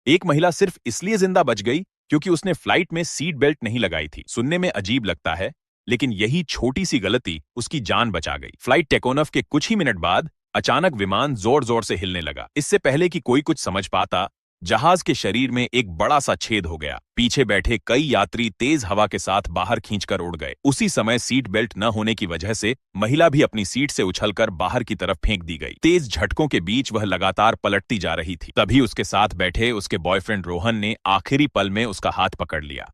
एक महिला सिर्फ इसलिए जिंदा बच गई क्योंकि उसने फ्लाइट में सीट बेल्ट नहीं लगाई थी। सुनने में अजीब लगता है, लेकिन यही छोटी सी गलती उसकी जान बचा गई। फ्लाइट टेक ऑफ के कुछ ही मिनट बाद अचानक विमान जोर जोर से हिलने लगा। इससे पहले कि कोई कुछ समझ पाता, जहाज के शरीर में एक बड़ा सा छेद हो गया। पीछे बैठे कई यात्री तेज हवा के साथ बाहर खींचकर उड़ गए। उसी समय सीट बेल्ट न होने की वजह से महिला भी अपनी सीट से उछलकर बाहर की तरफ फेंक दी गई। तेज झटकों के बीच वह लगातार पलटती जा रही थी। तभी उसके साथ बैठे उसके बॉयफ्रेंड रोहन ने आखिरी पल में उसका हाथ पकड़ लिया।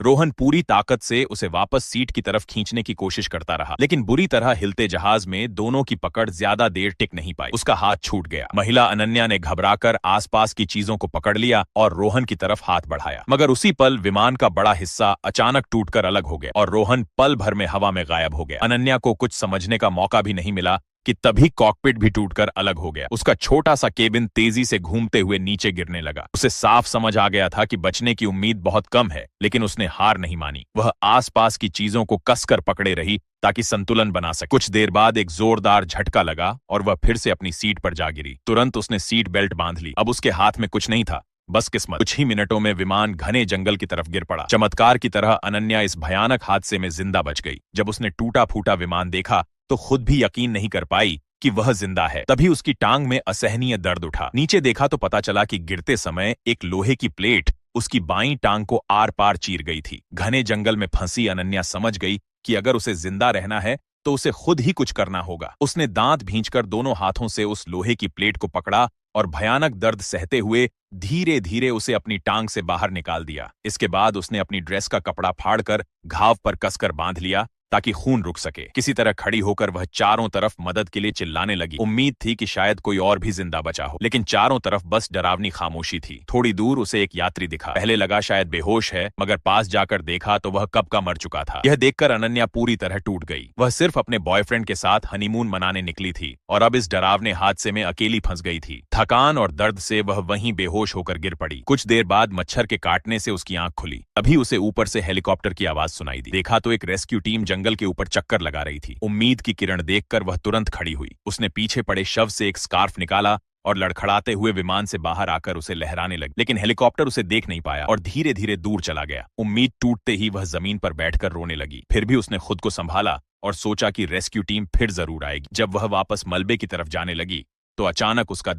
रोहन पूरी ताकत से उसे वापस सीट की तरफ खींचने की कोशिश करता रहा, लेकिन बुरी तरह हिलते जहाज में दोनों की पकड़ ज्यादा देर टिक नहीं पाई। उसका हाथ छूट गया। महिला अनन्या ने घबराकर आसपास की चीजों को पकड़ लिया और रोहन की तरफ हाथ बढ़ाया, मगर उसी पल विमान का बड़ा हिस्सा अचानक टूटकर अलग हो गया और रोहन पल भर में हवा में गायब हो गया। अनन्या को कुछ समझने का मौका भी नहीं मिला कि तभी कॉकपिट भी टूटकर अलग हो गया। उसका छोटा सा केबिन तेजी से घूमते हुए नीचे गिरने लगा। उसे साफ समझ आ गया था कि बचने की उम्मीद बहुत कम है, लेकिन उसने हार नहीं मानी। वह आसपास की चीजों को कसकर पकड़े रही ताकि संतुलन बना सके। कुछ देर बाद एक जोरदार झटका लगा और वह फिर से अपनी सीट पर जा गिरी। तुरंत उसने सीट बेल्ट बांध ली। अब उसके हाथ में कुछ नहीं था, बस किस्मत। कुछ ही मिनटों में विमान घने जंगल की तरफ गिर पड़ा। चमत्कार की तरह अनन्या इस भयानक हादसे में जिंदा बच गई। जब उसने टूटा फूटा विमान देखा तो खुद भी यकीन नहीं कर पाई कि वह जिंदा है। तभी उसकी टांग में असहनीय दर्द उठा। नीचे देखा तो पता चला कि गिरते समय एक लोहे की प्लेट उसकी बाईं टांग को आर पार चीर गई थी। घने जंगल में फंसी अनन्या समझ गई कि अगर उसे जिंदा रहना है तो उसे खुद ही कुछ करना होगा। उसने दांत भींचकर दोनों हाथों से उस लोहे की प्लेट को पकड़ा और भयानक दर्द सहते हुए धीरे धीरे उसे अपनी टांग से बाहर निकाल दिया। इसके बाद उसने अपनी ड्रेस का कपड़ा फाड़कर घाव पर कसकर बांध लिया ताकि खून रुक सके। किसी तरह खड़ी होकर वह चारों तरफ मदद के लिए चिल्लाने लगी। उम्मीद थी कि शायद कोई और भी जिंदा बचा हो, लेकिन चारों तरफ बस डरावनी खामोशी थी। थोड़ी दूर उसे एक यात्री दिखा। पहले लगा शायद बेहोश है, मगर पास जाकर देखा तो वह कब का मर चुका था। यह देखकर अनन्या पूरी तरह टूट गई। वह सिर्फ अपने बॉयफ्रेंड के साथ हनीमून मनाने निकली थी और अब इस डरावने हादसे में अकेली फंस गई थी। थकान और दर्द से वह वहीं बेहोश होकर गिर पड़ी। कुछ देर बाद मच्छर के काटने से उसकी आंख खुली। तभी उसे ऊपर से हेलीकॉप्टर की आवाज सुनाई दी। देखा तो एक रेस्क्यू टीम जंगल के ऊपर चक्कर लगा रही थी। उम्मीद की किरण देखकर वह तुरंत खड़ी हुई। उसने पीछे पड़े शव से एक स्कार्फ निकाला और लड़खड़ाते हुए विमान से बाहर आकर उसे लहराने लगी, लेकिन हेलीकॉप्टर उसे देख नहीं पाया और धीरे धीरे दूर चला गया। उम्मीद टूटते ही वह जमीन पर बैठकर रोने लगी। फिर भी उसने खुद को संभाला और सोचा कि रेस्क्यू टीम फिर जरूर आएगी। जब वह वापस मलबे की तरफ जाने लगी तो अचानक उसका